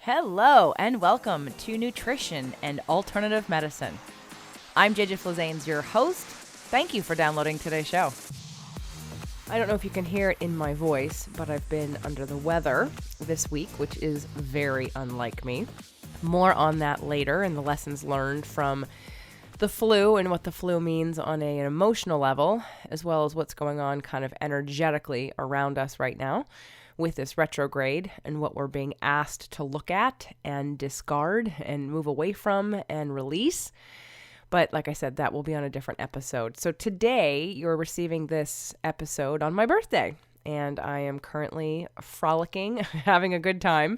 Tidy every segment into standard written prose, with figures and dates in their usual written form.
Hello and welcome to Nutrition and Alternative Medicine. I'm JJ Flazanes, your host. Thank you for downloading today's show. I don't know if you can hear it in my voice, but I've been under the weather this week, which is very unlike me. More on that later and the lessons learned from the flu and what the flu means on an emotional level, as well as what's going on kind of energetically around us right now with this retrograde and what we're being asked to look at and discard and move away from and release. But like I said, that will be on a different episode. So today you're receiving this episode on my birthday, and I am currently frolicking, having a good time,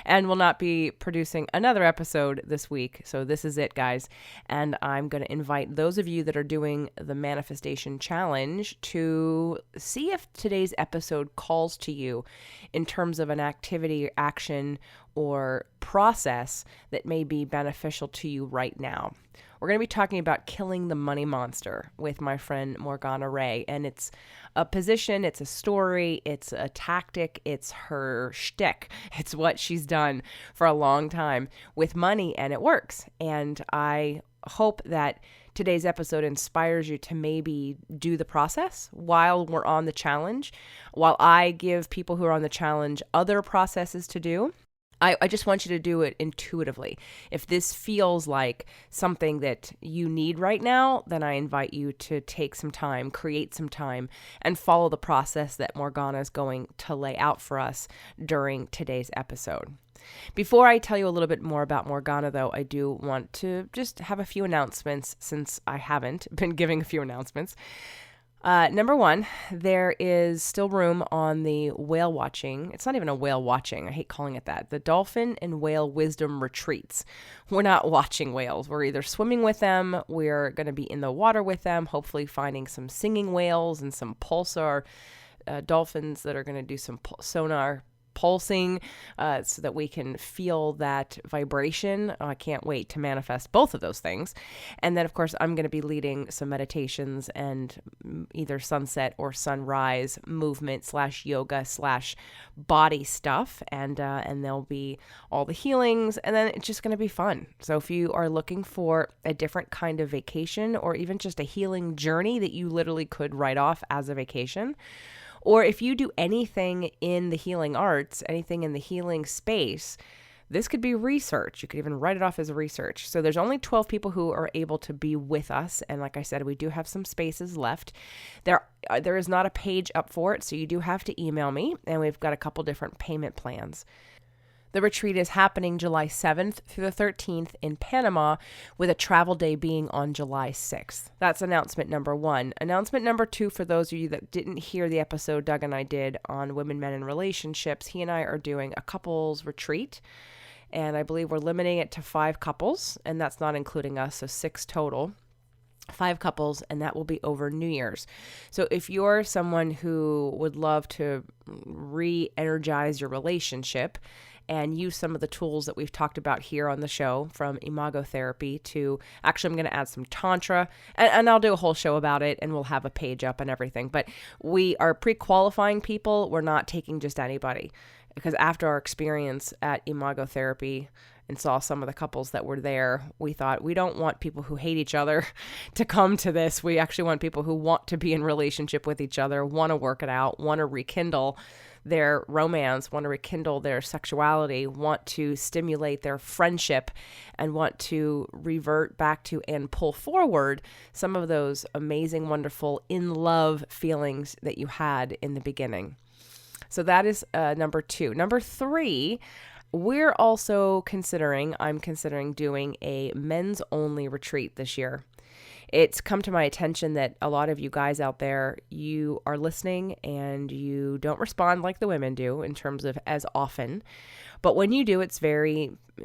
and will not be producing another episode this week. So this is it, guys. And I'm going to invite those of you that are doing the Manifestation Challenge to see if today's episode calls to you in terms of an activity, action, or process that may be beneficial to you right now. We're going to be talking about killing the money monster with my friend Morgana Rae, and it's a position, it's a story, it's a tactic, it's her shtick. It's what she's done for a long time with money, and it works. And I hope that today's episode inspires you to maybe do the process while we're on the challenge, while I give people who are on the challenge other processes to do. I just want you to do it intuitively. If this feels like something that you need right now, then I invite you to take some time, create some time, and follow the process that Morgana is going to lay out for us during today's episode. Before I tell you a little bit more about Morgana, though, I do want to just have a few announcements since I haven't been giving a few announcements. Number one, there is still room on the whale watching. It's not even a whale watching. I hate calling it that. The Dolphin and Whale Wisdom Retreats. We're not watching whales. We're either swimming with them. We're going to be in the water with them, hopefully finding some singing whales and some pulsar dolphins that are going to do some sonar pulsing so that we can feel that vibration. I can't wait to manifest both of those things. And then, of course, I'm going to be leading some meditations and either sunset or sunrise movement / yoga / body stuff. And there'll be all the healings, and then it's just going to be fun. So if you are looking for a different kind of vacation or even just a healing journey that you literally could write off as a vacation, or if you do anything in the healing arts, anything in the healing space, this could be research. You could even write it off as research. So there's only 12 people who are able to be with us. And like I said, we do have some spaces left. There is not a page up for it, so you do have to email me. And we've got a couple different payment plans. The retreat is happening July 7th through the 13th in Panama, with a travel day being on July 6th. That's announcement number one. Announcement number two, for those of you that didn't hear the episode Doug and I did on women, men, and relationships, he and I are doing a couples retreat. And I believe we're limiting it to 5 couples, and that's not including us, so 6 total. 5 couples, and that will be over New Year's. So if you're someone who would love to re-energize your relationship and use some of the tools that we've talked about here on the show, from imago therapy to, actually I'm going to add some tantra, and I'll do a whole show about it, and we'll have a page up and everything. But we are pre-qualifying people. We're not taking just anybody, because after our experience at imago therapy and saw some of the couples that were there, we thought we don't want people who hate each other to come to this. We actually want people who want to be in relationship with each other, want to work it out, want to rekindle their romance, want to rekindle their sexuality, want to stimulate their friendship, and want to revert back to and pull forward some of those amazing, wonderful, in love feelings that you had in the beginning. So that is number 2. Number 3, I'm considering doing a men's only retreat this year. It's come to my attention that a lot of you guys out there, you are listening and you don't respond like the women do in terms of as often. But when you do,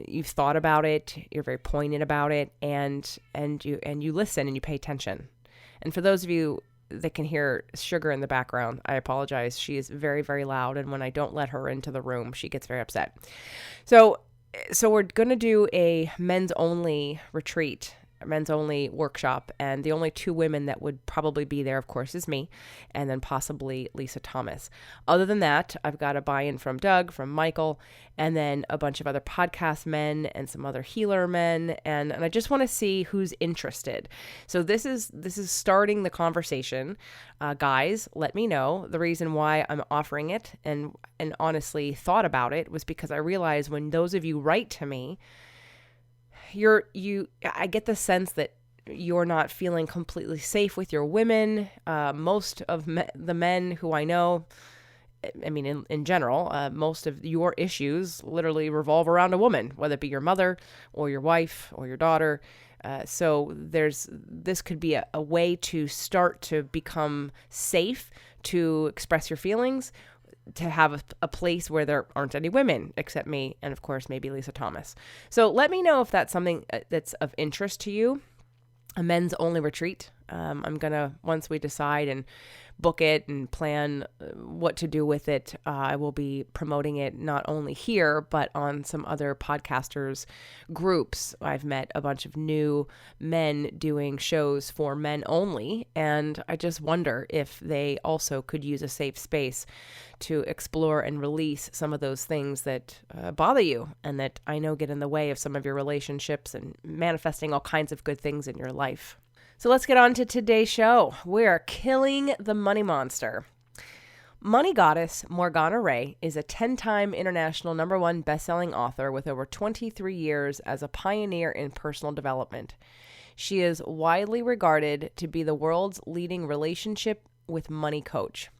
you've thought about it, you're very poignant about it, and you listen and you pay attention. And for those of you that can hear Sugar in the background, I apologize. She is very, very loud, and when I don't let her into the room, she gets very upset. So we're going to do a men's only retreat men's only workshop. And the only two women that would probably be there, of course, is me, and then possibly Lisa Thomas. Other than that, I've got a buy-in from Doug, from Michael, and then a bunch of other podcast men and some other healer men. And I just want to see who's interested. So this is starting the conversation. Guys, let me know. The reason why I'm offering it and honestly thought about it was because I realized when those of you write to me, I get the sense that you're not feeling completely safe with your women. Most of the men who I know, I mean, in general, most of your issues literally revolve around a woman, whether it be your mother or your wife or your daughter. So this could be a way to start to become safe, to express your feelings, to have a place where there aren't any women except me and, of course, maybe Lisa Thomas. So let me know if that's something that's of interest to you. A men's only retreat. I'm going to, once we decide and book it and plan what to do with it, I will be promoting it not only here, but on some other podcasters groups. I've met a bunch of new men doing shows for men only, and I just wonder if they also could use a safe space to explore and release some of those things that bother you and that I know get in the way of some of your relationships and manifesting all kinds of good things in your life. So let's get on to today's show. We're killing the money monster. Money goddess Morgana Rae is a 10-time international #1 best-selling author with over 23 years as a pioneer in personal development. She is widely regarded to be the world's leading relationship with money coach.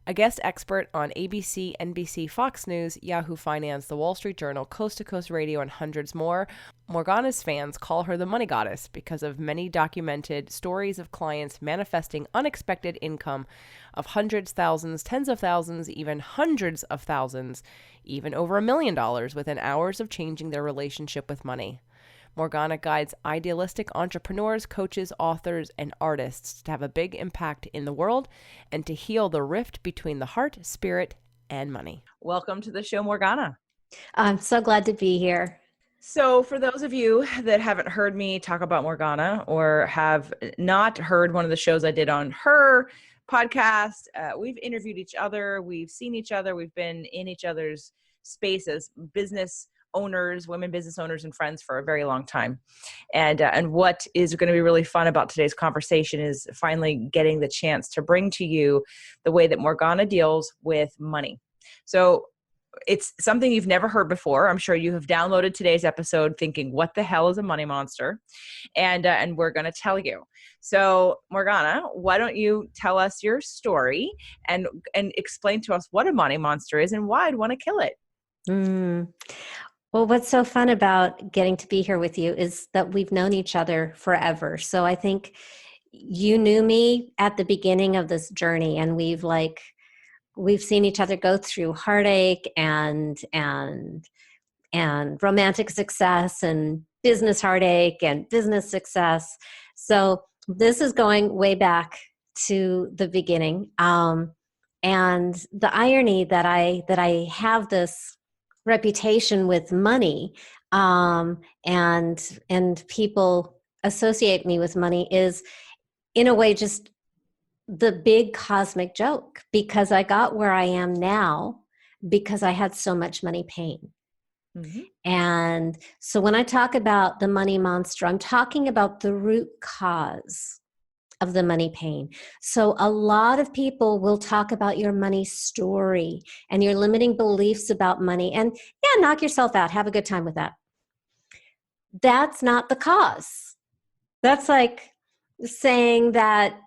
A guest expert on ABC, NBC, Fox News, Yahoo Finance, The Wall Street Journal, Coast to Coast Radio, and hundreds more, Morgana's fans call her the money goddess because of many documented stories of clients manifesting unexpected income of hundreds, thousands, tens of thousands, even hundreds of thousands, even over $1 million within hours of changing their relationship with money. Morgana guides idealistic entrepreneurs, coaches, authors, and artists to have a big impact in the world and to heal the rift between the heart, spirit, and money. Welcome to the show, Morgana. I'm so glad to be here. So for those of you that haven't heard me talk about Morgana or have not heard one of the shows I did on her podcast, we've interviewed each other, we've seen each other, we've been in each other's spaces, business owners, women business owners and friends for a very long time. And what is going to be really fun about today's conversation is finally getting the chance to bring to you the way that Morgana deals with money. So it's something you've never heard before. I'm sure you have downloaded today's episode thinking, what the hell is a money monster? And we're going to tell you. So Morgana, why don't you tell us your story and explain to us what a money monster is and why I'd want to kill it? Well, what's so fun about getting to be here with you is that we've known each other forever. So I think you knew me at the beginning of this journey, and we've seen each other go through heartache and romantic success and business heartache and business success. So this is going way back to the beginning. And the irony that I have this reputation with money, and people associate me with money is in a way just the big cosmic joke, because I got where I am now because I had so much money pain. Mm-hmm. And so when I talk about the money monster, I'm talking about the root cause of the money pain. So a lot of people will talk about your money story and your limiting beliefs about money, and knock yourself out. Have a good time with that. That's not the cause. That's like saying that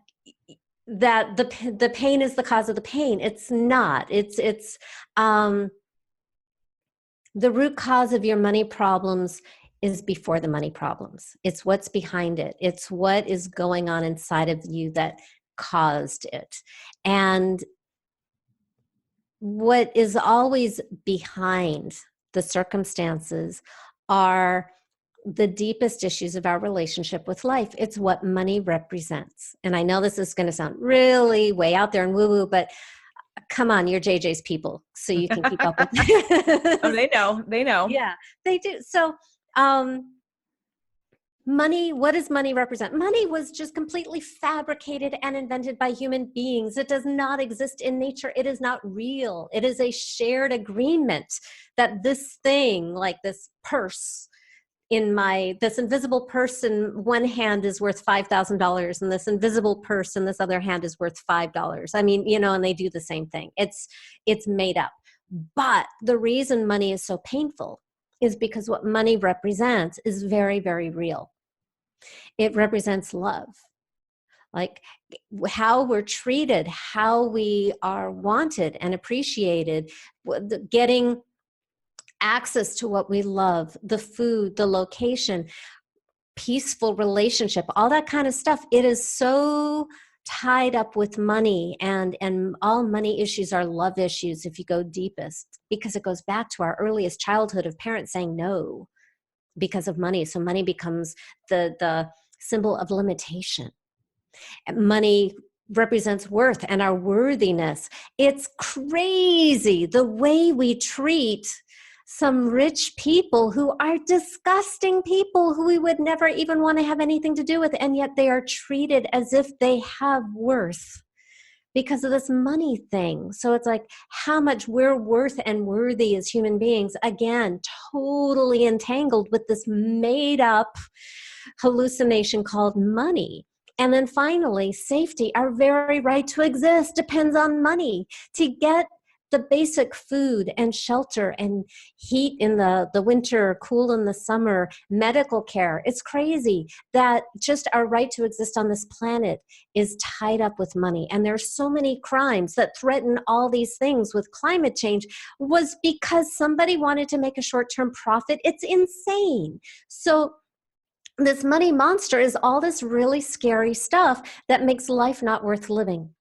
the pain is the cause of the pain. It's not. It's the root cause of your money problems is before the money problems. It's what's behind it. It's what is going on inside of you that caused it. And what is always behind the circumstances are the deepest issues of our relationship with life. It's what money represents. And I know this is going to sound really way out there and woo-woo, but come on, you're JJ's people, so you can keep up with it. Oh, they know. Yeah, they do. So Money, what does money represent? Money was just completely fabricated and invented by human beings. It does not exist in nature. It is not real. It is a shared agreement that this thing, like this purse, this invisible purse in one hand is worth $5,000 and this invisible purse in this other hand is worth $5. I mean, and they do the same thing. It's made up. But the reason money is so painful is because what money represents is very, very real. It represents love. Like how we're treated, how we are wanted and appreciated, getting access to what we love, the food, the location, peaceful relationship, all that kind of stuff. It is so tied up with money, and all money issues are love issues if you go deepest, because it goes back to our earliest childhood of parents saying no because of money. So money becomes the symbol of limitation. Money represents worth and our worthiness. It's crazy the way we treat some rich people who are disgusting people who we would never even want to have anything to do with, and yet they are treated as if they have worth because of this money thing. So it's like how much we're worth and worthy as human beings, again, totally entangled with this made up hallucination called money. And then finally, safety, our very right to exist depends on money. To get the basic food and shelter and heat in the winter, cool in the summer, medical care. It's crazy that just our right to exist on this planet is tied up with money. And there's so many crimes that threaten all these things with climate change was because somebody wanted to make a short-term profit. It's insane. So this money monster is all this really scary stuff that makes life not worth living.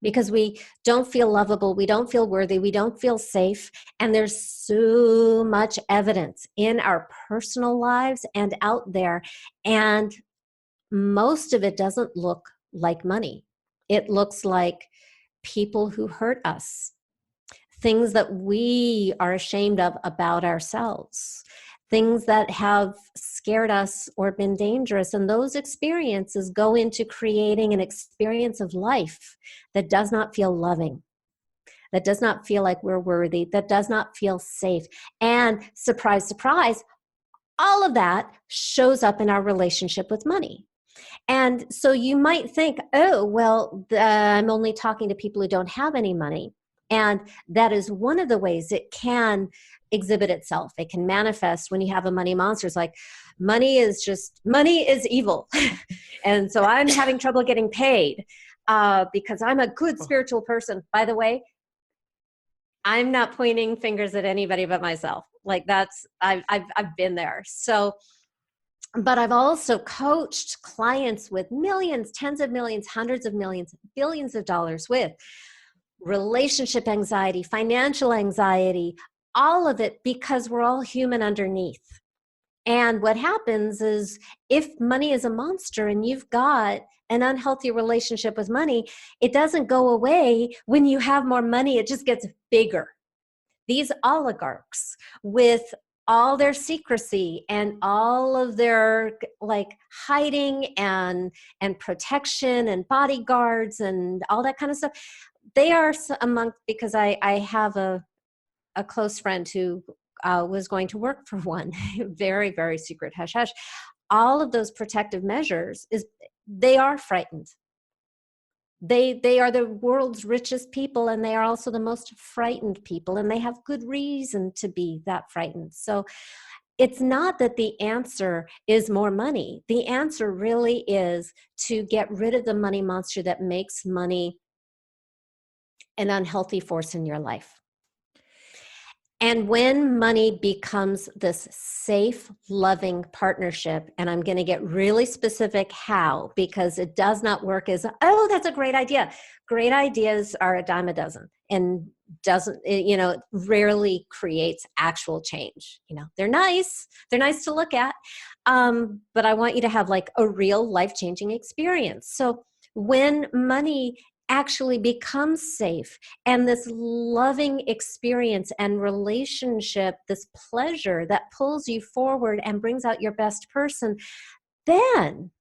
Because we don't feel lovable, we don't feel worthy, we don't feel safe, and there's so much evidence in our personal lives and out there, and most of it doesn't look like money. It looks like people who hurt us, things that we are ashamed of about ourselves, things that have scared us or been dangerous. And those experiences go into creating an experience of life that does not feel loving, that does not feel like we're worthy, that does not feel safe. And surprise, surprise, all of that shows up in our relationship with money. And so you might think, oh, well, I'm only talking to people who don't have any money. And that is one of the ways it can exhibit itself. It can manifest when you have a money monster. It's like, money is evil. And so I'm having trouble getting paid because I'm a good spiritual person. By the way, I'm not pointing fingers at anybody but myself. Like I've been there. So, but I've also coached clients with millions, tens of millions, hundreds of millions, billions of dollars with relationship anxiety, financial anxiety, all of it, because we're all human underneath. And what happens is if money is a monster and you've got an unhealthy relationship with money, it doesn't go away when you have more money, it just gets bigger. These oligarchs with all their secrecy and all of their like hiding and protection and bodyguards and all that kind of stuff, they are among, because I have a close friend who was going to work for one, very, very secret hush hush. All of those protective measures they are frightened. They are the world's richest people, and they are also the most frightened people, and they have good reason to be that frightened. So it's not that the answer is more money. The answer really is to get rid of the money monster that makes money an unhealthy force in your life. And when money becomes this safe, loving partnership, and I'm going to get really specific how, because it does not work as, oh, that's a great idea. Great ideas are a dime a dozen and rarely creates actual change. They're nice to look at, but I want you to have like a real life-changing experience. So when money actually becomes safe and this loving experience and relationship, this pleasure that pulls you forward and brings out your best person, then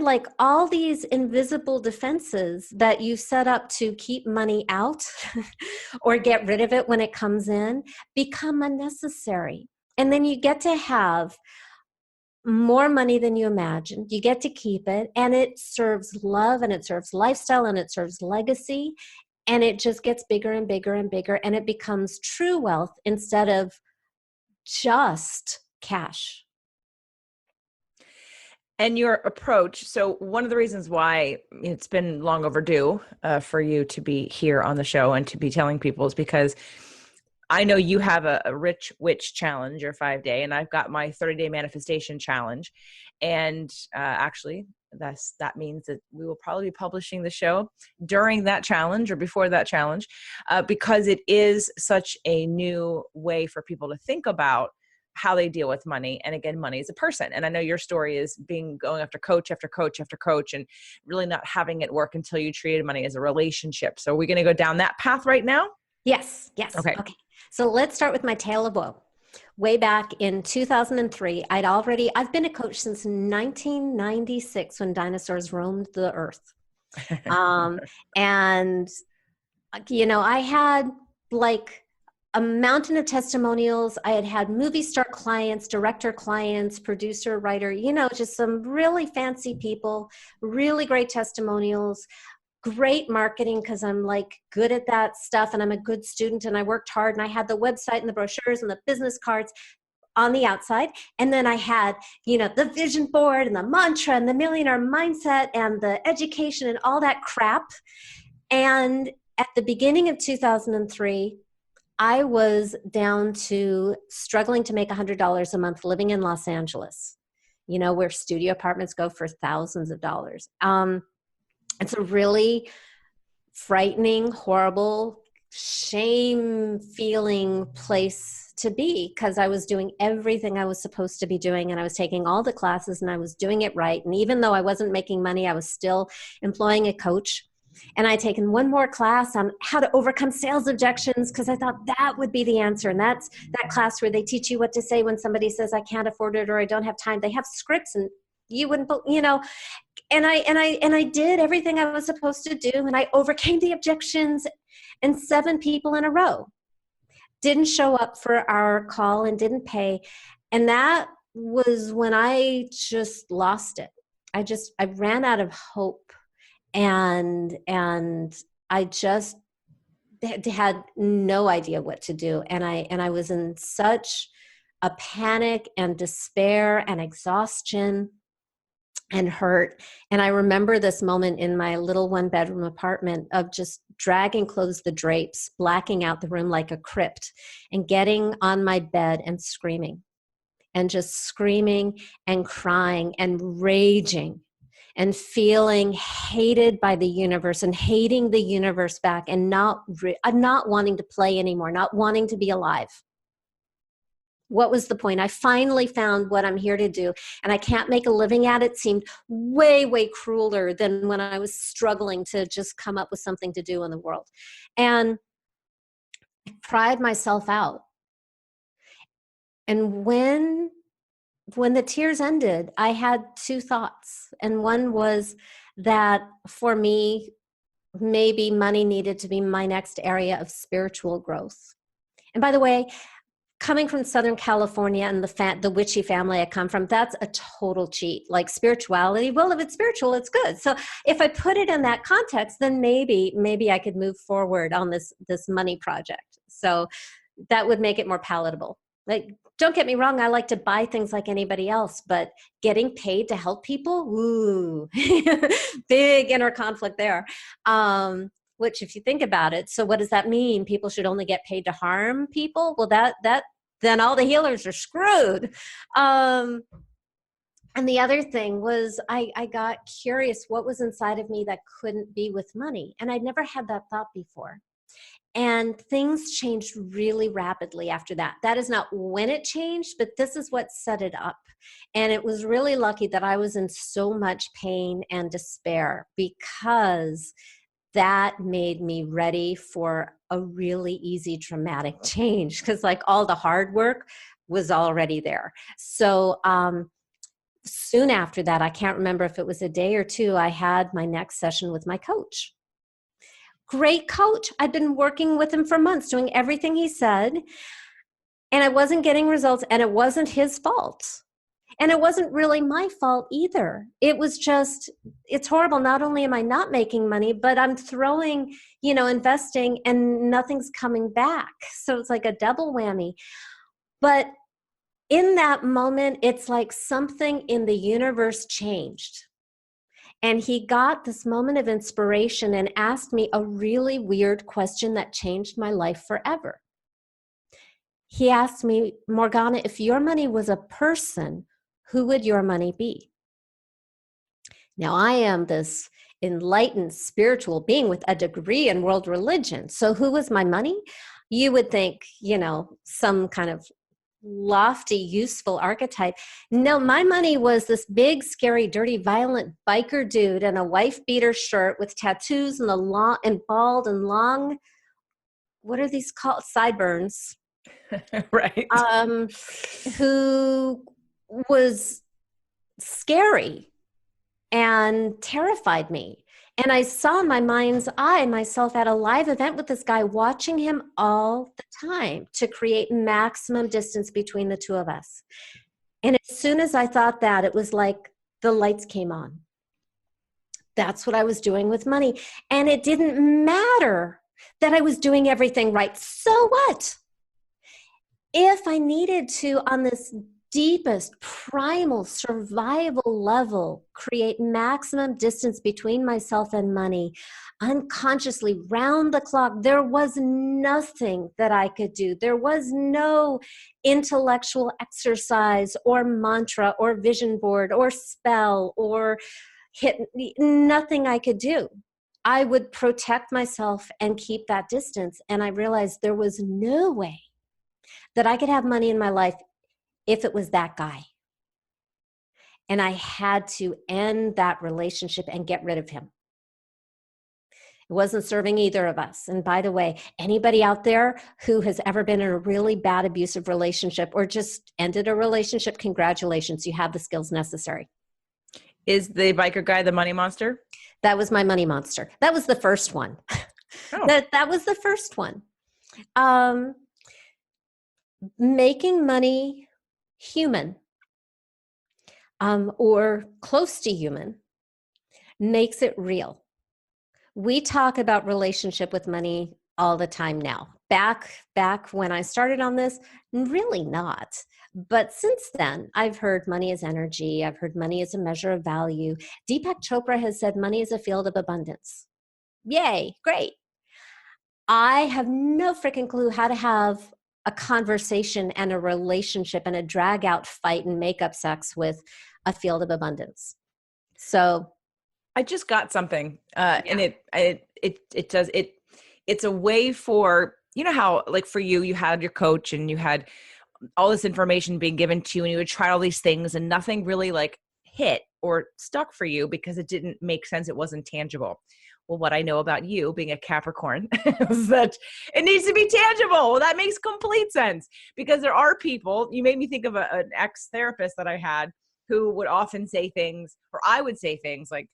like all these invisible defenses that you set up to keep money out or get rid of it when it comes in become unnecessary. And then you get to have more money than you imagined. You get to keep it, and it serves love, and it serves lifestyle, and it serves legacy, and it just gets bigger and bigger and bigger, and it becomes true wealth instead of just cash. And your approach. So one of the reasons why it's been long overdue for you to be here on the show and to be telling people is because I know you have a Rich Witch challenge, your 5-day, and I've got my 30-day manifestation challenge. And actually, that means that we will probably be publishing the show during that challenge or before that challenge, because it is such a new way for people to think about how they deal with money. And again, money is a person. And I know your story is going after coach after coach after coach and really not having it work until you treated money as a relationship. So are we going to go down that path right now? Yes. Okay. So let's start with my tale of woe. Way back in 2003, I've been a coach since 1996 when dinosaurs roamed the earth. And, I had like a mountain of testimonials. I had movie star clients, director clients, producer, writer, just some really fancy people, really great testimonials, great marketing because I'm like good at that stuff and I'm a good student and I worked hard and I had the website and the brochures and the business cards on the outside. And then I had, the vision board and the mantra and the millionaire mindset and the education and all that crap. And at the beginning of 2003, I was down to struggling to make $100 a month living in Los Angeles, where studio apartments go for thousands of dollars. It's a really frightening, horrible, shame-feeling place to be because I was doing everything I was supposed to be doing and I was taking all the classes and I was doing it right. And even though I wasn't making money, I was still employing a coach. And I'd taken one more class on how to overcome sales objections because I thought that would be the answer. And that's that class where they teach you what to say when somebody says, I can't afford it or I don't have time. They have scripts and you wouldn't, and I did everything I was supposed to do. And I overcame the objections, and 7 people in a row didn't show up for our call and didn't pay. And that was when I just lost it. I ran out of hope. And I just had no idea what to do. And I was in such a panic and despair and exhaustion and hurt. And I remember this moment in my little 1-bedroom apartment of just dragging close the drapes, blacking out the room like a crypt, and getting on my bed and screaming and crying and raging and feeling hated by the universe and hating the universe back and not wanting to play anymore, not wanting to be alive. What was the point? I finally found what I'm here to do, and I can't make a living at it. Seemed way, way crueler than when I was struggling to just come up with something to do in the world. And I cried myself out. And when the tears ended, I had 2 thoughts. And one was that for me, maybe money needed to be my next area of spiritual growth. And by the way, coming from Southern California and the witchy family I come from, that's a total cheat. Like spirituality, well, if it's spiritual, it's good. So if I put it in that context, then maybe I could move forward on this money project. So that would make it more palatable. Like, don't get me wrong, I like to buy things like anybody else, but getting paid to help people, ooh, big inner conflict there. Which if you think about it, so what does that mean? People should only get paid to harm people? Well, that then all the healers are screwed. And the other thing was I got curious what was inside of me that couldn't be with money. And I'd never had that thought before. And things changed really rapidly after that. That is not when it changed, but this is what set it up. And it was really lucky that I was in so much pain and despair because that made me ready for a really easy, dramatic change because like all the hard work was already there. So soon after that, I can't remember if it was a day or two, I had my next session with my coach. Great coach. I'd been working with him for months, doing everything he said, and I wasn't getting results, and it wasn't his fault. And it wasn't really my fault either. It was just, it's horrible. Not only am I not making money, but I'm throwing, investing, and nothing's coming back. So it's like a double whammy. But in that moment, it's like something in the universe changed. And he got this moment of inspiration and asked me a really weird question that changed my life forever. He asked me, Morgana, if your money was a person, who would your money be? Now, I am this enlightened spiritual being with a degree in world religion. So who was my money? You would think, some kind of lofty, useful archetype. No, my money was this big, scary, dirty, violent biker dude in a wife beater shirt with tattoos and bald and long, what are these called? Sideburns. Right. Who was scary and terrified me. And I saw in my mind's eye myself at a live event with this guy, watching him all the time to create maximum distance between the two of us. And as soon as I thought that, it was like the lights came on. That's what I was doing with money. And it didn't matter that I was doing everything right. So what? If I needed to, on this deepest, primal, survival level, create maximum distance between myself and money, unconsciously, round the clock, there was nothing that I could do. There was no intellectual exercise or mantra or vision board or spell or nothing I could do. I would protect myself and keep that distance. And I realized there was no way that I could have money in my life if it was that guy. And I had to end that relationship and get rid of him. It wasn't serving either of us. And by the way, anybody out there who has ever been in a really bad abusive relationship or just ended a relationship, congratulations, you have the skills necessary. Is the biker guy the money monster? That was my money monster. That was the first one. Oh. That was the first one. Making money human or close to human makes it real. We talk about relationship with money all the time now. Back when I started on this, really not. But since then, I've heard money is energy. I've heard money is a measure of value. Deepak Chopra has said money is a field of abundance. Yay, great. I have no freaking clue how to have a conversation and a relationship and a drag out fight and makeup sex with a field of abundance. So I just got something, and it's a way for, how like for you had your coach and you had all this information being given to you and you would try all these things and nothing really like hit or stuck for you because it didn't make sense. It wasn't tangible. Well, what I know about you being a Capricorn is that it needs to be tangible. Well, that makes complete sense because there are people, you made me think of an ex-therapist that I had who would often say things, or I would say things like,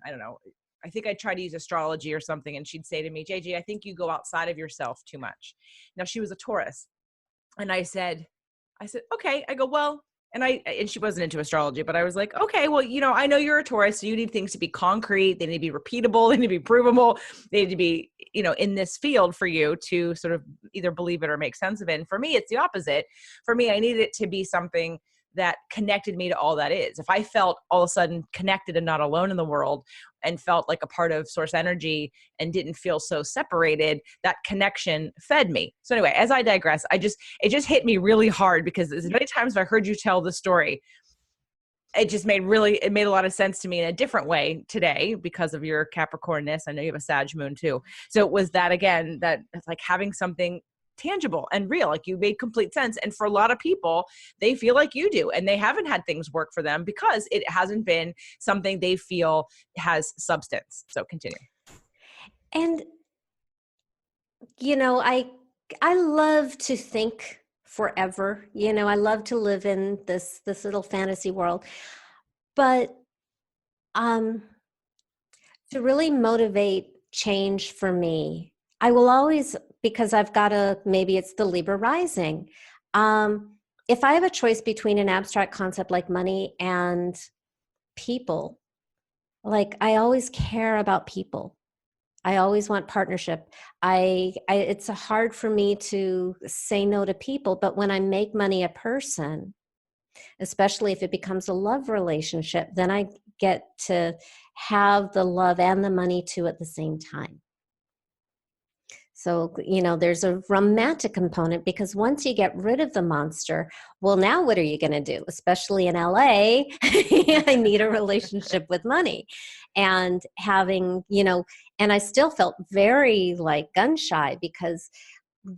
I don't know, I think I tried to use astrology or something. And she'd say to me, JJ, I think you go outside of yourself too much. Now she was a Taurus. And I said, okay. I go, well, and she wasn't into astrology, but I was like, okay, well, I know you're a Taurus, so you need things to be concrete. They need to be repeatable. They need to be provable. They need to be, in this field for you to sort of either believe it or make sense of it. And for me, it's the opposite. For me, I needed it to be something that connected me to all that is. If I felt all of a sudden connected and not alone in the world and felt like a part of source energy and didn't feel so separated, that connection fed me. So anyway, as I digress, it just hit me really hard because as many times as I heard you tell the story, it made a lot of sense to me in a different way today because of your Capricornness. I know you have a Sag moon too. So it was that again, that it's like having something tangible and real, like you made complete sense. And for a lot of people, they feel like you do, and they haven't had things work for them because it hasn't been something they feel has substance. So continue. And, I love to think forever. You know, I love to live in this little fantasy world. But um, to really motivate change for me, I will always, because I've got maybe it's the Libra rising. If I have a choice between an abstract concept like money and people, like I always care about people. I always want partnership. It's hard for me to say no to people, but when I make money a person, especially if it becomes a love relationship, then I get to have the love and the money too at the same time. So, you know, there's a romantic component because once you get rid of the monster, well, now what are you going to do? Especially in LA, I need a relationship with money. And having, you know, and I still felt very like gun shy because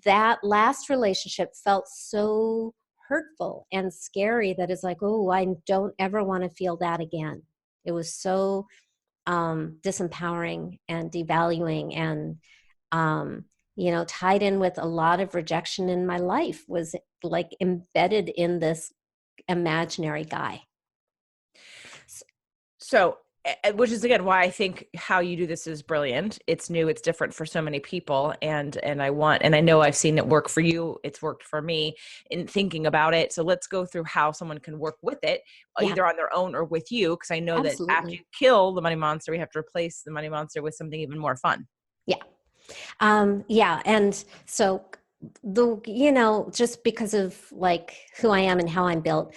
that last relationship felt so hurtful and scary that it's like, oh, I don't ever want to feel that again. It was so disempowering and devaluing and you know, tied in with a lot of rejection in my life, was like embedded in this imaginary guy. So, which is again why I think how you do this is brilliant. It's new, it's different for so many people, and I know I've seen it work for you. It's worked for me in thinking about it. So let's go through how someone can work with it, Yeah, either on their own or with you, because I know that after you absolutely. kill the money monster, we have to replace the money monster with something even more fun. Yeah. Yeah. And so you know, just because of like who I am and how I'm built,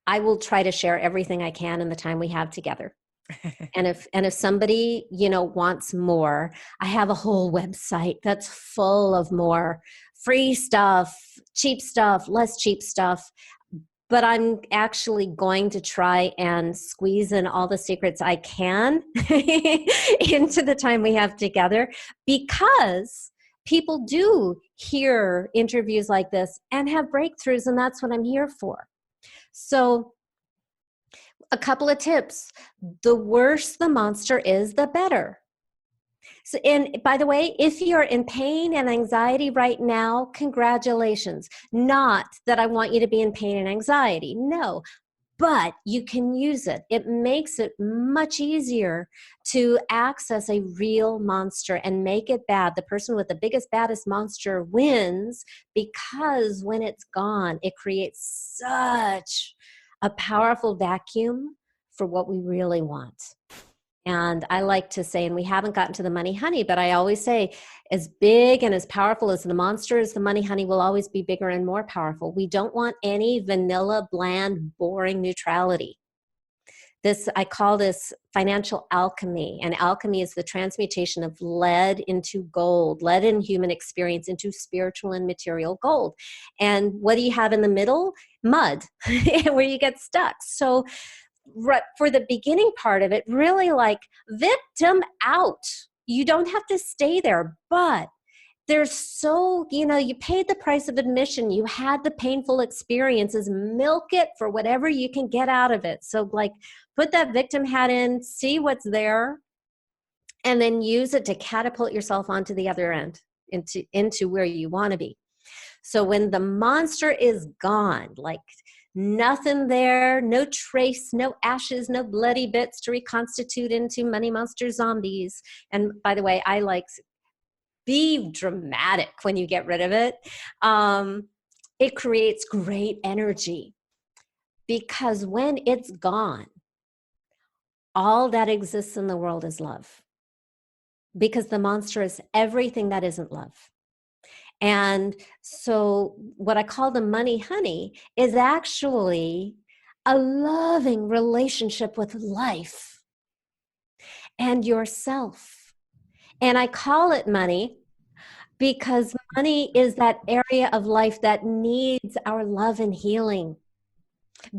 I will try to share everything I can in the time we have together. And if somebody, you know, wants more, I have a whole website that's full of more free stuff, cheap stuff, less cheap stuff. But I'm actually going to try and squeeze in all the secrets I can into the time we have together, because people do hear interviews like this and have breakthroughs, and that's what I'm here for. So a couple of tips. The worse the monster is, the better. So, and by the way, if you're in pain and anxiety right now, congratulations. Not that I want you to be in pain and anxiety. No, but you can use it. It makes it much easier to access a real monster and make it bad. The person with the biggest, baddest monster wins, because when it's gone, it creates such a powerful vacuum for what we really want. And I like to say, and we haven't gotten to the money honey, but I always say, as big and as powerful as the monster is, the money honey will always be bigger and more powerful. We don't want any vanilla, bland, boring neutrality. I call this financial alchemy. And alchemy is the transmutation of lead into gold, lead in human experience into spiritual and material gold. And what do you have in the middle? Mud, where you get stuck. So for the beginning part of it, really like victim out. You don't have to stay there, but there's you know, you paid the price of admission. You had the painful experiences, milk it for whatever you can get out of it. So like put that victim hat in, see what's there, and then use it to catapult yourself onto the other end, into where you want to be. So when the monster is gone, like nothing there, no trace, no ashes, no bloody bits to reconstitute into money monster zombies. And by the way, I like be dramatic when you get rid of it. It creates great energy, because when it's gone, all that exists in the world is love, because the monster is everything that isn't love. And so what I call the money honey is actually a loving relationship with life and yourself. And I call it money because money is that area of life that needs our love and healing.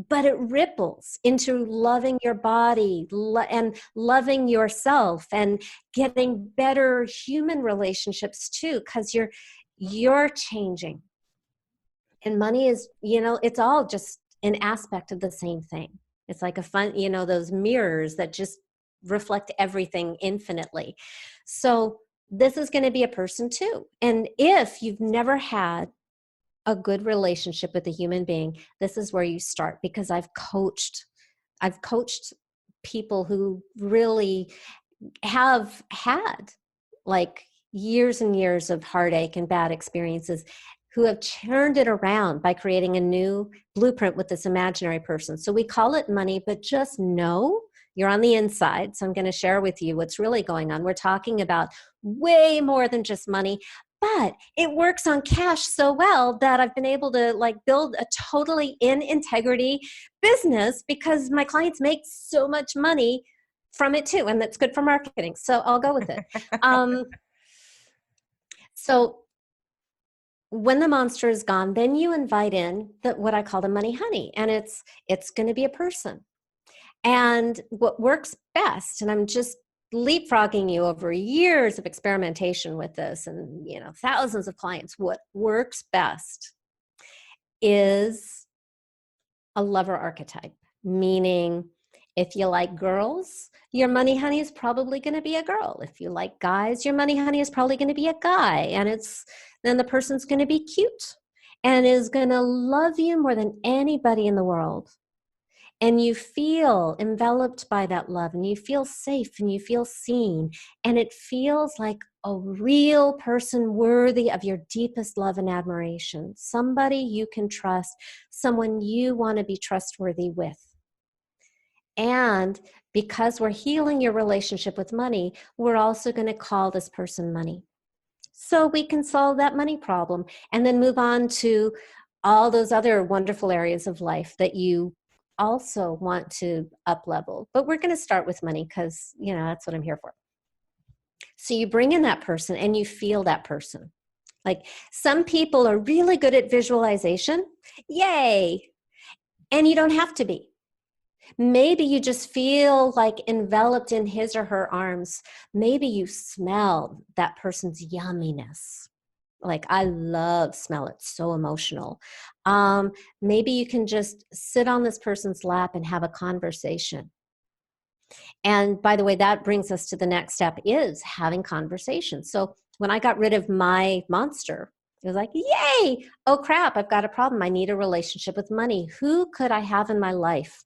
But it ripples into loving your body and loving yourself and getting better human relationships too, because you're changing. And money is, you know, it's all just an aspect of the same thing. It's like a fun, you know, those mirrors that just reflect everything infinitely. So this is going to be a person too. And if you've never had a good relationship with a human being, this is where you start, because I've coached people who really have had like years and years of heartache and bad experiences, who have turned it around by creating a new blueprint with this imaginary person. So we call it money, but just know you're on the inside. So I'm going to share with you what's really going on. We're talking about way more than just money, but it works on cash so well that I've been able to like build a totally in integrity business because my clients make so much money from it too. And that's good for marketing. So I'll go with it. So when the monster is gone, then you invite in what I call the money honey, and it's going to be a person. And what works best, and I'm just leapfrogging you over years of experimentation with this and thousands of clients, what works best is a lover archetype, meaning if you like girls, your money honey is probably going to be a girl. If you like guys, your money honey is probably going to be a guy. And then the person's going to be cute and is going to love you more than anybody in the world. And you feel enveloped by that love, and you feel safe, and you feel seen, and it feels like a real person worthy of your deepest love and admiration, somebody you can trust, someone you want to be trustworthy with. And because we're healing your relationship with money, we're also going to call this person money. So we can solve that money problem and then move on to all those other wonderful areas of life that you also want to up level. But we're going to start with money because, that's what I'm here for. So you bring in that person and you feel that person. Like some people are really good at visualization. Yay. And you don't have to be. Maybe you just feel like enveloped in his or her arms. Maybe you smell that person's yumminess. Like I love smell. It's so emotional. Maybe you can just sit on this person's lap and have a conversation. And by the way, that brings us to the next step, is having conversations. So when I got rid of my monster, it was like, yay, oh crap, I've got a problem. I need a relationship with money. Who could I have in my life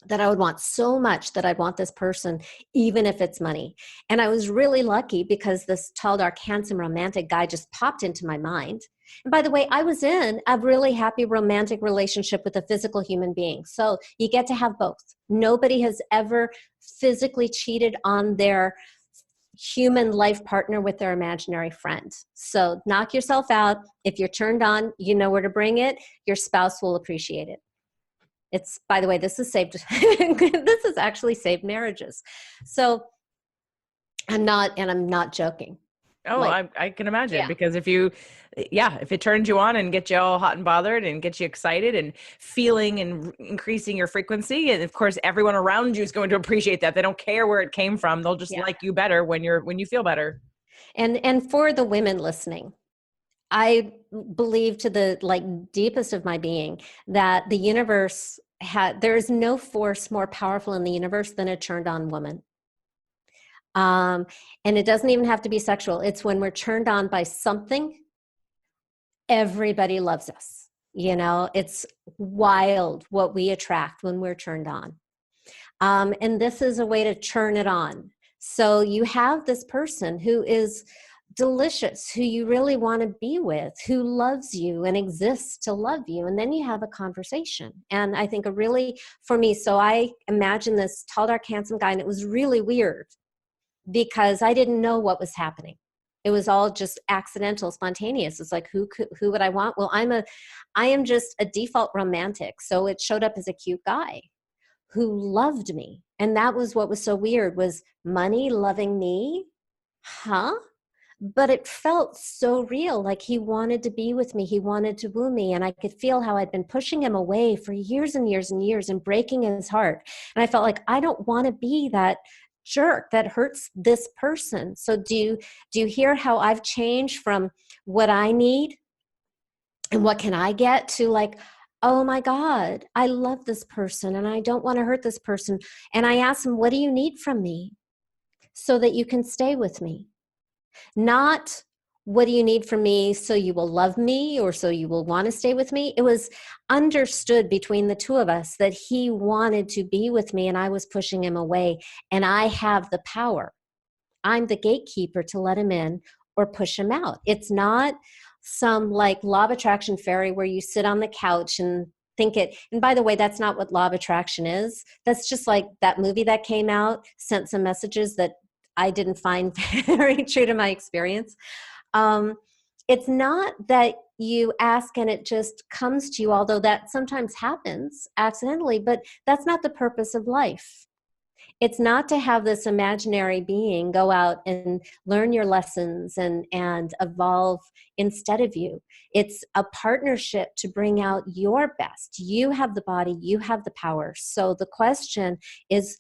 that I would want so much that I'd want this person, even if it's money? And I was really lucky because this tall, dark, handsome, romantic guy just popped into my mind. And by the way, I was in a really happy romantic relationship with a physical human being. So you get to have both. Nobody has ever physically cheated on their human life partner with their imaginary friend. So knock yourself out. If you're turned on, you know where to bring it. Your spouse will appreciate it. It's, by the way, this has saved, this has actually saved marriages. So I'm not joking. Oh, I can imagine, because if it turns you on and gets you all hot and bothered and gets you excited and feeling and increasing your frequency, and of course everyone around you is going to appreciate that. They don't care where it came from. They'll just like you better when you feel better. And for the women listening, I believe to the deepest of my being that the universe there is no force more powerful in the universe than a turned on woman. And it doesn't even have to be sexual. It's when we're turned on by something, everybody loves us. It's wild what we attract when we're turned on. And this is a way to turn it on. So you have this person who is delicious, who you really want to be with, who loves you and exists to love you. And then you have a conversation. And I think for me, so I imagine this tall, dark, handsome guy, and it was really weird because I didn't know what was happening. It was all just accidental, spontaneous. It's like, who would I want? Well, I am just a default romantic. So it showed up as a cute guy who loved me. And that was what was so weird, was money loving me. Huh? But it felt so real, like he wanted to be with me. He wanted to woo me. And I could feel how I'd been pushing him away for years and years and years and breaking his heart. And I felt like, I don't want to be that jerk that hurts this person. So do you hear how I've changed from what I need and what can I get to like, oh my God, I love this person and I don't want to hurt this person. And I ask him, what do you need from me so that you can stay with me? Not what do you need from me so you will love me or so you will want to stay with me? It was understood between the two of us that he wanted to be with me and I was pushing him away. And I have the power. I'm the gatekeeper to let him in or push him out. It's not some like law of attraction fairy where you sit on the couch and think it. And by the way, that's not what law of attraction is. That's just like that movie that came out, sent some messages that I didn't find very true to my experience. It's not that you ask and it just comes to you, although that sometimes happens accidentally, but that's not the purpose of life. It's not to have this imaginary being go out and learn your lessons and evolve instead of you. It's a partnership to bring out your best. You have the body, you have the power. So the question is,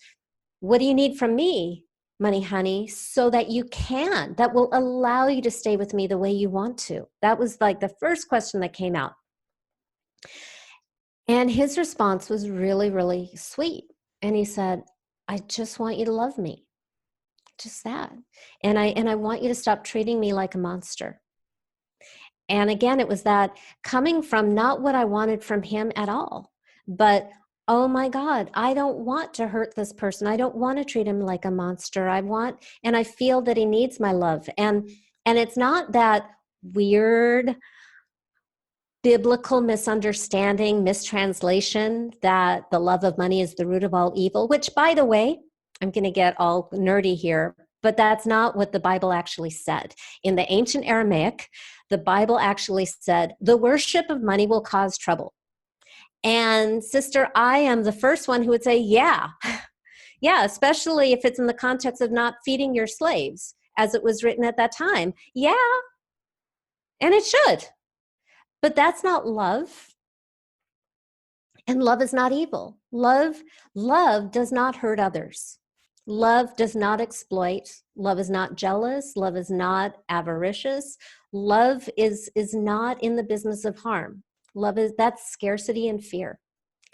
what do you need from me, money honey, so that you can, that will allow you to stay with me the way you want to? That was like the first question that came out. And his response was really, really sweet. And he said, I just want you to love me. Just that. And I want you to stop treating me like a monster. And again, it was that coming from not what I wanted from him at all, but oh my God, I don't want to hurt this person. I don't want to treat him like a monster. And I feel that he needs my love. And it's not that weird biblical misunderstanding, mistranslation that the love of money is the root of all evil, which, by the way, I'm going to get all nerdy here, but that's not what the Bible actually said. In the ancient Aramaic, the Bible actually said, the worship of money will cause trouble. And sister, I am the first one who would say, yeah, especially if it's in the context of not feeding your slaves, as it was written at that time. Yeah, and it should. But that's not love. And love is not evil. Love does not hurt others. Love does not exploit. Love is not jealous. Love is not avaricious. Love is not in the business of harm. That's scarcity and fear.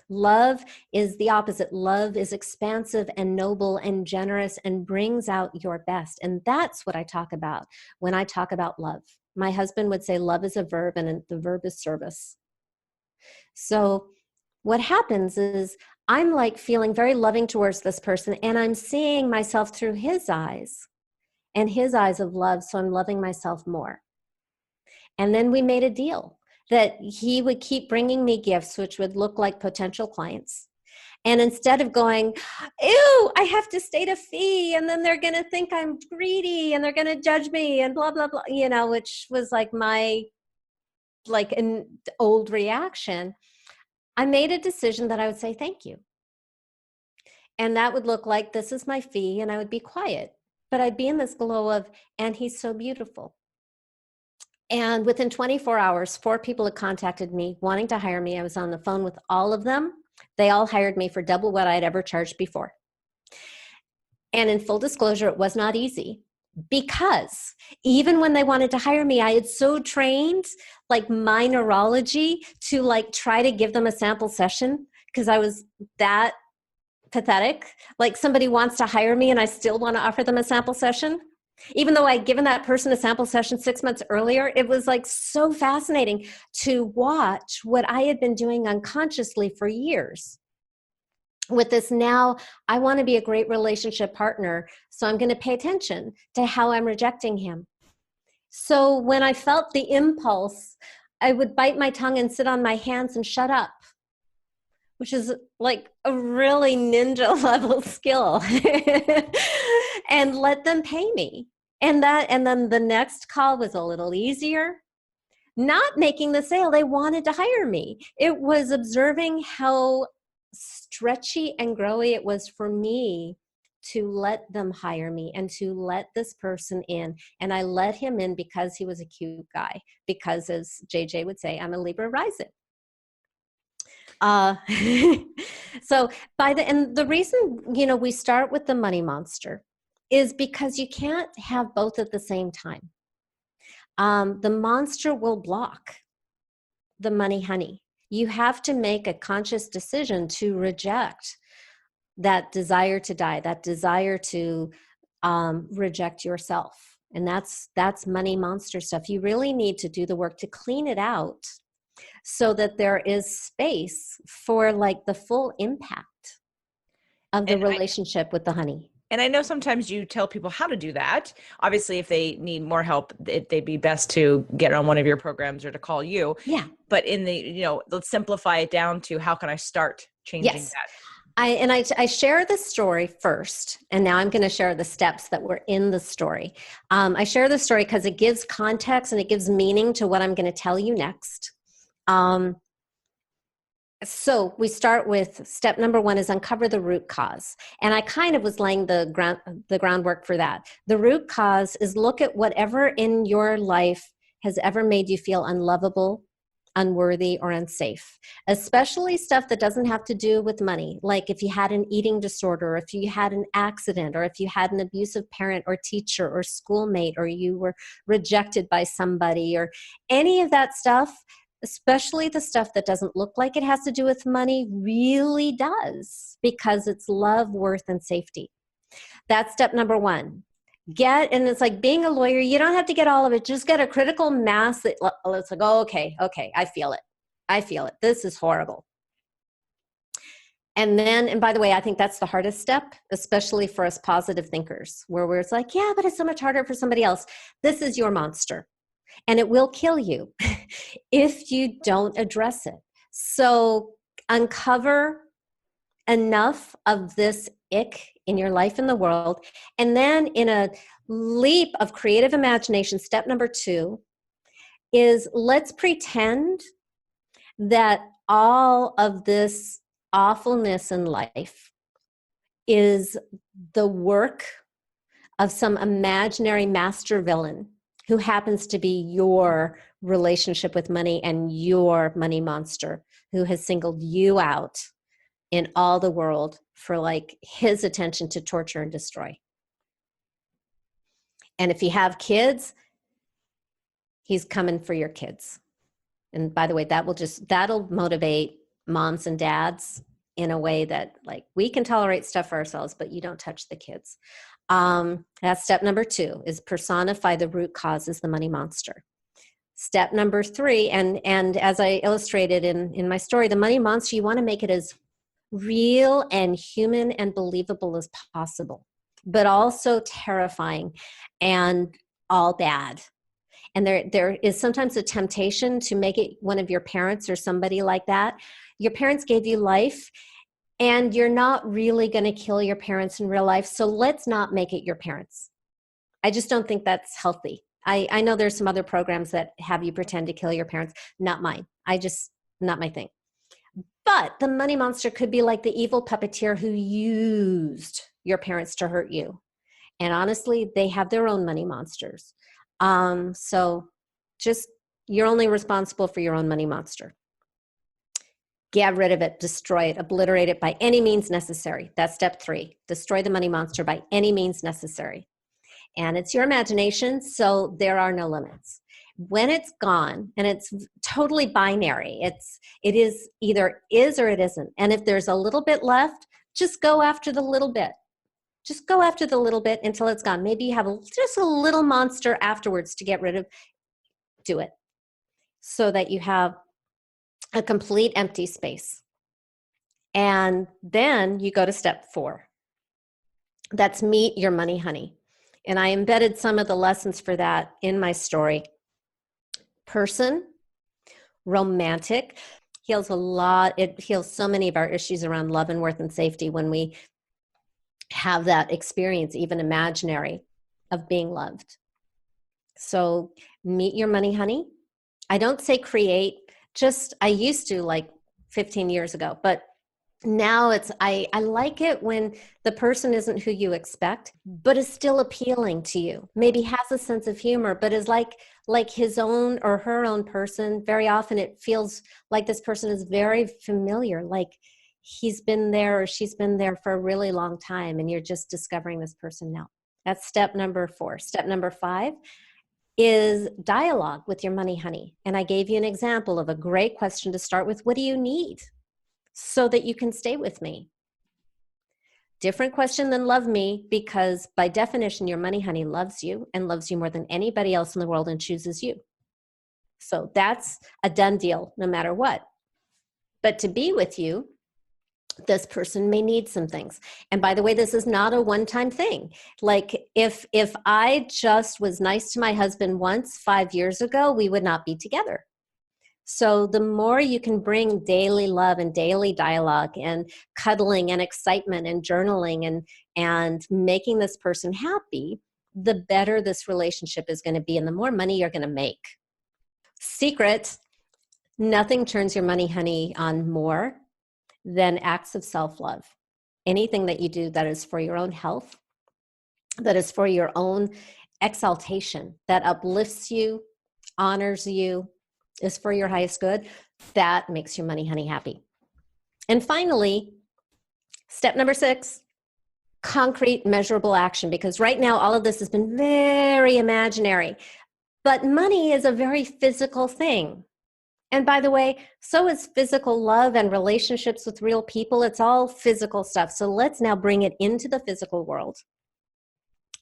Love is the opposite. Love is expansive and noble and generous and brings out your best. And that's what I talk about when I talk about love. My husband would say love is a verb and the verb is service. So what happens is I'm like feeling very loving towards this person and I'm seeing myself through his eyes and his eyes of love. So I'm loving myself more. And then we made a deal that he would keep bringing me gifts, which would look like potential clients. And instead of going, ew, I have to state a fee, and then they're going to think I'm greedy, and they're going to judge me, and blah, blah, blah, which was like my, an old reaction. I made a decision that I would say, thank you. And that would look like, this is my fee, and I would be quiet. But I'd be in this glow of, and he's so beautiful. And within 24 hours, 4 people had contacted me wanting to hire me. I was on the phone with all of them. They all hired me for double what I'd ever charged before. And in full disclosure, it was not easy because even when they wanted to hire me, I had so trained my neurology to try to give them a sample session because I was that pathetic. Somebody wants to hire me and I still want to offer them a sample session. Even though I'd given that person a sample session 6 months earlier, it was so fascinating to watch what I had been doing unconsciously for years. With this now, I want to be a great relationship partner, so I'm going to pay attention to how I'm rejecting him. So when I felt the impulse, I would bite my tongue and sit on my hands and shut up, which is a really ninja level skill, and let them pay me. And then the next call was a little easier. Not making the sale, they wanted to hire me. It was observing how stretchy and growy it was for me to let them hire me and to let this person in. And I let him in because he was a cute guy. Because as JJ would say, I'm a Libra rising. So and the reason, we start with the money monster is because you can't have both at the same time. The monster will block the money honey. You have to make a conscious decision to reject that desire to die, that desire to reject yourself. And that's money monster stuff. You really need to do the work to clean it out so that there is space for like the full impact of the relationship with the honey. And I know sometimes you tell people how to do that. Obviously, if they need more help, they'd be best to get on one of your programs or to call you. Yeah. But in the, let's simplify it down to how can I start changing that? I share the story first, and now I'm going to share the steps that were in the story. I share the story because it gives context and it gives meaning to what I'm going to tell you next. So we start with step number 1 is uncover the root cause. And I kind of was laying the groundwork for that. The root cause is look at whatever in your life has ever made you feel unlovable, unworthy, or unsafe, especially stuff that doesn't have to do with money. Like if you had an eating disorder, or if you had an accident, or if you had an abusive parent or teacher or schoolmate, or you were rejected by somebody, or any of that stuff. Especially the stuff that doesn't look like it has to do with money really does, because it's love, worth, and safety. That's step number 1. And it's like being a lawyer, you don't have to get all of it. Just get a critical mass that it's like, oh, okay, I feel it. This is horrible. And by the way, I think that's the hardest step, especially for us positive thinkers, where it's like, yeah, but it's so much harder for somebody else. This is your monster. And it will kill you if you don't address it. So uncover enough of this ick in your life and the world. And then in a leap of creative imagination, step number 2 is let's pretend that all of this awfulness in life is the work of some imaginary master villain who happens to be your relationship with money and your money monster, who has singled you out in all the world for like his attention to torture and destroy. And if you have kids, he's coming for your kids. And by the way, that'll motivate moms and dads in a way that like we can tolerate stuff for ourselves, but you don't touch the kids. That's step number 2 is personify the root cause is the money monster. Step number 3, and as I illustrated in my story, the money monster, you want to make it as real and human and believable as possible, but also terrifying and all bad. And there is sometimes a temptation to make it one of your parents or somebody like that. Your parents gave you life, and you're not really going to kill your parents in real life, so let's not make it your parents. I just don't think that's healthy. I know there's some other programs that have you pretend to kill your parents. Not mine. Not my thing. But the money monster could be like the evil puppeteer who used your parents to hurt you. And honestly, they have their own money monsters. So just, you're only responsible for your own money monster. Get rid of it, destroy it, obliterate it by any means necessary. That's step 3. Destroy the money monster by any means necessary. And it's your imagination, so there are no limits. When it's gone, and it's totally binary, it is either is or it isn't. And if there's a little bit left, just go after the little bit. Just go after the little bit until it's gone. Maybe you have just a little monster afterwards to get rid of. Do it so that you have a complete empty space. And then you go to step 4. That's meet your money honey. And I embedded some of the lessons for that in my story. Person, romantic, heals a lot. It heals so many of our issues around love and worth and safety when we have that experience, even imaginary, of being loved. So meet your money honey. I don't say create, I used to like 15 years ago, but now I like it when the person isn't who you expect, but is still appealing to you. Maybe has a sense of humor, but is like his own or her own person. Very often it feels like this person is very familiar, like he's been there or she's been there for a really long time, and you're just discovering this person now. That's step number 4. Step number 5 is dialogue with your money honey. And I gave you an example of a great question to start with. What do you need so that you can stay with me? Different question than love me, because by definition, your money honey loves you and loves you more than anybody else in the world and chooses you. So that's a done deal no matter what. But to be with you, this person may need some things. And by the way, this is not a one-time thing. Like if I just was nice to my husband once 5 years ago, we would not be together. So the more you can bring daily love and daily dialogue and cuddling and excitement and journaling and making this person happy, the better this relationship is going to be and the more money you're going to make. Secret, nothing turns your money honey on more than acts of self-love. Anything that you do that is for your own health, that is for your own exaltation, that uplifts you, honors you, is for your highest good, that makes your money honey happy. And finally, step number 6, concrete measurable action, because right now all of this has been very imaginary, but money is a very physical thing. And by the way, so is physical love and relationships with real people. It's all physical stuff. So let's now bring it into the physical world.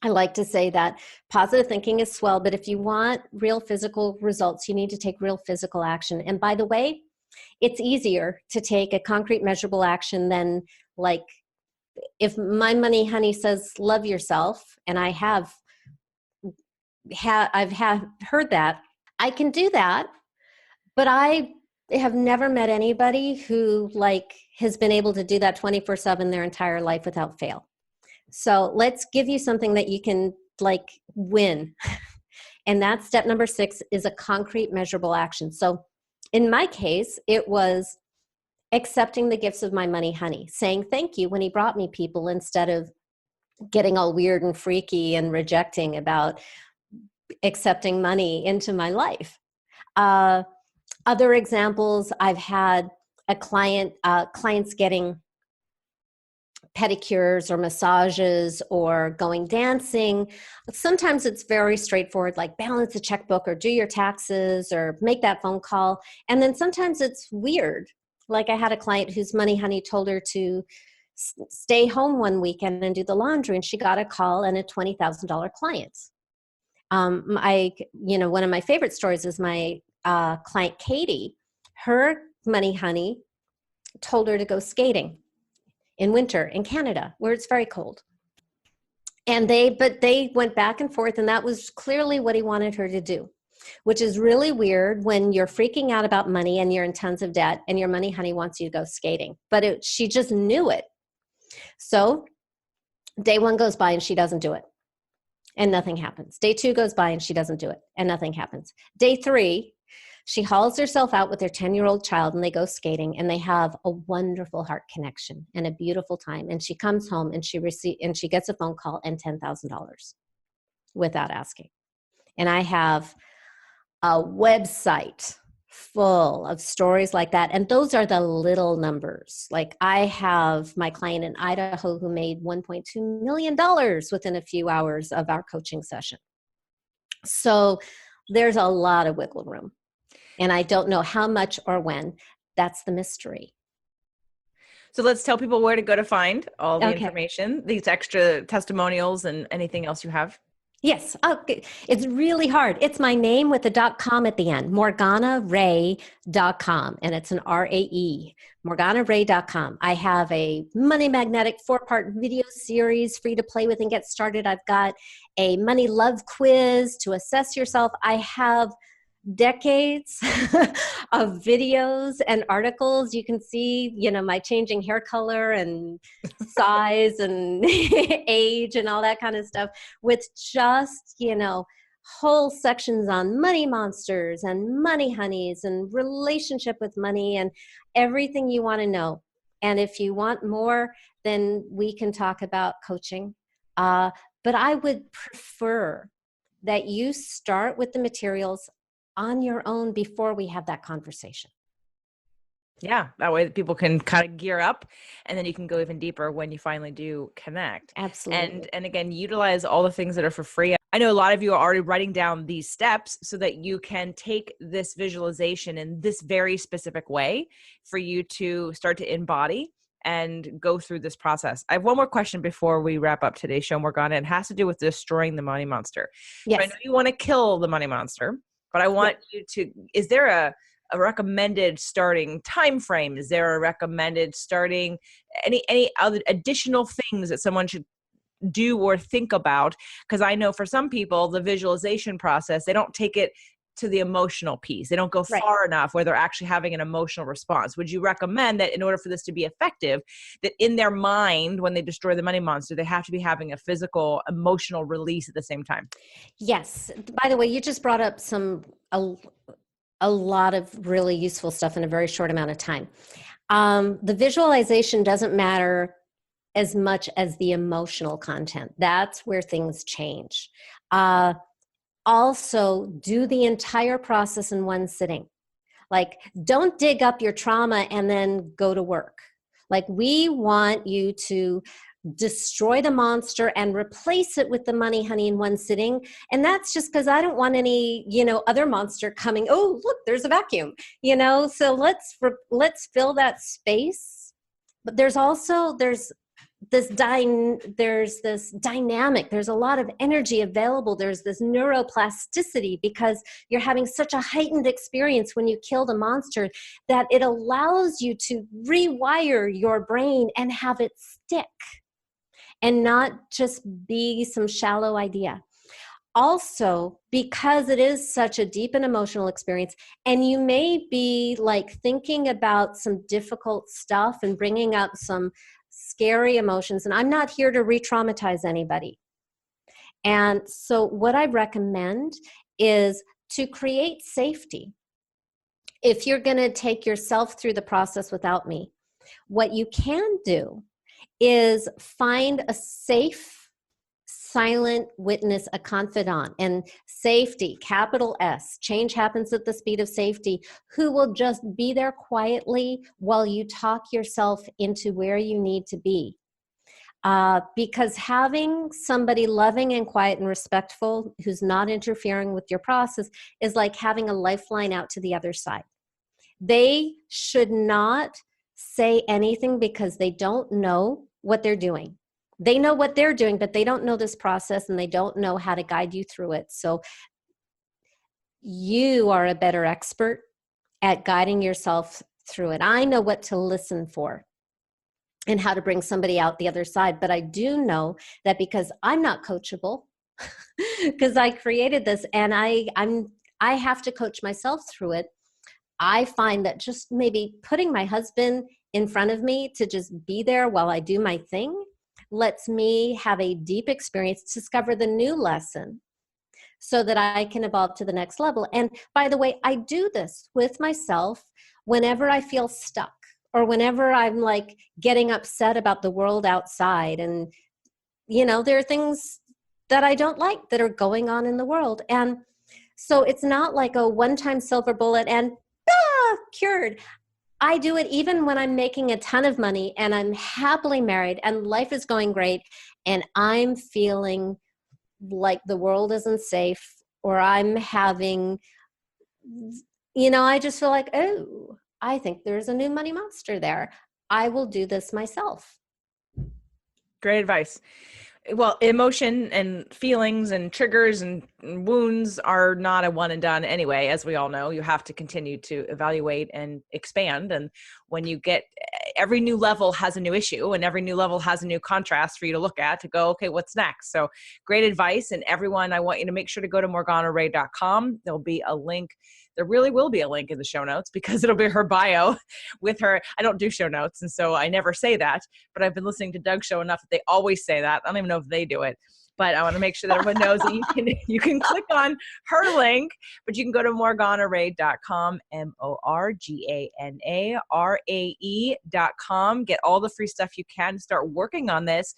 I like to say that positive thinking is swell, but if you want real physical results, you need to take real physical action. And by the way, it's easier to take a concrete measurable action than, like, if my money honey says love yourself, and I've heard that, I can do that, but I have never met anybody who has been able to do that 24/7 their entire life without fail. So let's give you something that you can win. And that's step number 6 is a concrete measurable action. So in my case, it was accepting the gifts of my money honey, saying thank you when he brought me people instead of getting all weird and freaky and rejecting about accepting money into my life. Other examples, I've had clients getting pedicures or massages or going dancing. Sometimes it's very straightforward, like balance a checkbook or do your taxes or make that phone call. And then sometimes it's weird. Like I had a client whose money honey told her to stay home one weekend and do the laundry, and she got a call and a $20,000 client. One of my favorite stories is my client Katie. Her money honey told her to go skating in winter in Canada, where it's very cold. And they went back and forth, and that was clearly what he wanted her to do, which is really weird when you're freaking out about money and you're in tons of debt and your money honey wants you to go skating. But she just knew it. So day 1 goes by and she doesn't do it, and nothing happens. Day 2 goes by and she doesn't do it, and nothing happens. Day 3, she hauls herself out with her 10-year-old child, and they go skating, and they have a wonderful heart connection and a beautiful time. And she comes home and she gets a phone call and $10,000 without asking. And I have a website full of stories like that. And those are the little numbers. Like I have my client in Idaho who made $1.2 million within a few hours of our coaching session. So there's a lot of wiggle room. And I don't know how much or when. That's the mystery. So let's tell people where to go to find all the information, these extra testimonials and anything else you have. Yes. Okay. It's really hard. It's my name with a .com at the end, morganarae.com. And it's an RAE, morganarae.com. I have a Money Magnetic 4-part video series for you to play with and get started. I've got a money love quiz to assess yourself. I have decades of videos and articles. You can see, my changing hair color and size and age and all that kind of stuff with just, whole sections on money monsters and money honeys and relationship with money and everything you want to know. And if you want more, then we can talk about coaching. But I would prefer that you start with the materials on your own before we have that conversation. Yeah, that way people can kind of gear up, and then you can go even deeper when you finally do connect. Absolutely. And again, utilize all the things that are for free. I know a lot of you are already writing down these steps so that you can take this visualization in this very specific way for you to start to embody and go through this process. I have one more question before we wrap up today's show, Morgana. It has to do with destroying the money monster. Yes. So I know you want to kill the money monster, but I want you to, is there a recommended starting time frame? Is there a recommended starting any other additional things that someone should do or think about? Because I know for some people, the visualization process, they don't take it to the emotional piece. They don't go far enough where they're actually having an emotional response. Would you recommend that in order for this to be effective, that in their mind, when they destroy the money monster, they have to be having a physical, emotional release at the same time? Yes. By the way, you just brought up a lot of really useful stuff in a very short amount of time. The visualization doesn't matter as much as the emotional content. That's where things change. Also, do the entire process in one sitting. Like, don't dig up your trauma and then go to work. Like, we want you to destroy the monster and replace it with the money, honey, in one sitting. And that's just because I don't want any, other monster coming. Oh, look, there's a vacuum, so let's fill that space. But there's this dynamic, there's a lot of energy available, there's this neuroplasticity because you're having such a heightened experience when you kill the monster that it allows you to rewire your brain and have it stick and not just be some shallow idea. Also, because it is such a deep and emotional experience, and you may be like thinking about some difficult stuff and bringing up some scary emotions, and I'm not here to re-traumatize anybody. And so what I recommend is to create safety. If you're going to take yourself through the process without me, what you can do is find a safe, silent witness, a confidant, and safety, capital S, change happens at the speed of safety, who will just be there quietly while you talk yourself into where you need to be. Because having somebody loving and quiet and respectful who's not interfering with your process is like having a lifeline out to the other side. They should not say anything because they don't know what they're doing. They know what they're doing, but they don't know this process and they don't know how to guide you through it. So you are a better expert at guiding yourself through it. I know what to listen for and how to bring somebody out the other side. But I do know that because I'm not coachable, because I created this and I have to coach myself through it. I find that just maybe putting my husband in front of me to just be there while I do my thing lets me have a deep experience, discover the new lesson so that I can evolve to the next level. And by the way, I do this with myself whenever I feel stuck or whenever I'm like getting upset about the world outside. And, there are things that I don't like that are going on in the world. And so it's not like a one-time silver bullet and cured. I do it even when I'm making a ton of money and I'm happily married and life is going great and I'm feeling like the world isn't safe or I'm having, I just feel like, oh, I think there's a new money monster there. I will do this myself. Great advice. Well, emotion and feelings and triggers and wounds are not a one and done anyway. As we all know, you have to continue to evaluate and expand. And when you get, every new level has a new issue and every new level has a new contrast for you to look at to go, okay, what's next? So great advice. And everyone, I want you to make sure to go to morganarae.com. There'll be a link. There really will be a link in the show notes because it'll be her bio with her. I don't do show notes, and so I never say that, but I've been listening to Doug's show enough that they always say that. I don't even know if they do it, but I want to make sure that everyone knows that you can click on her link, but you can go to morganarae.com, morganarae.com, get all the free stuff you can, start working on this.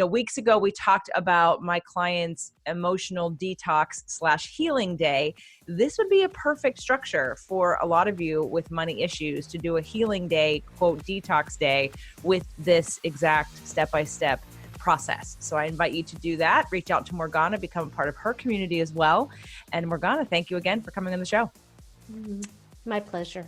Weeks ago, we talked about my client's emotional detox/healing day. This would be a perfect structure for a lot of you with money issues to do a healing day, quote, detox day with this exact step-by-step process. So I invite you to do that. Reach out to Morgana, become a part of her community as well. And Morgana, thank you again for coming on the show. My pleasure.